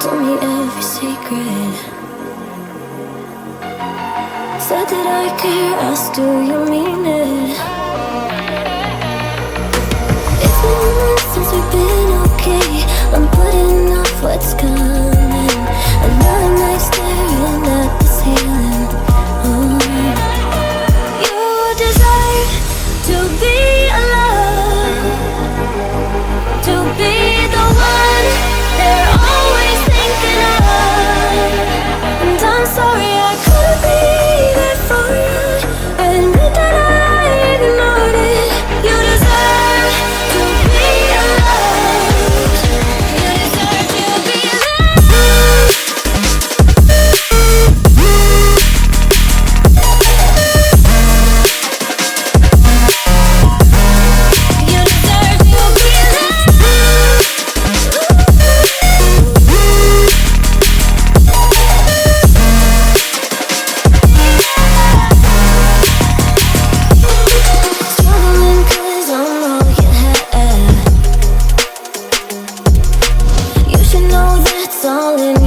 told me every secret. Said that I care, asked do you mean it? It's been months since we've been okay. I'm putting off what's coming. Another night staring at the ceiling. You deserve to be alone, to be the one they're always thinking of. And I'm sorry I couldn't be there for you. Admit that I ignored it. You deserve to be loved. You deserve to be loved. You deserve to be loved. Struggling 'cause I'm all you had. You should know that's all in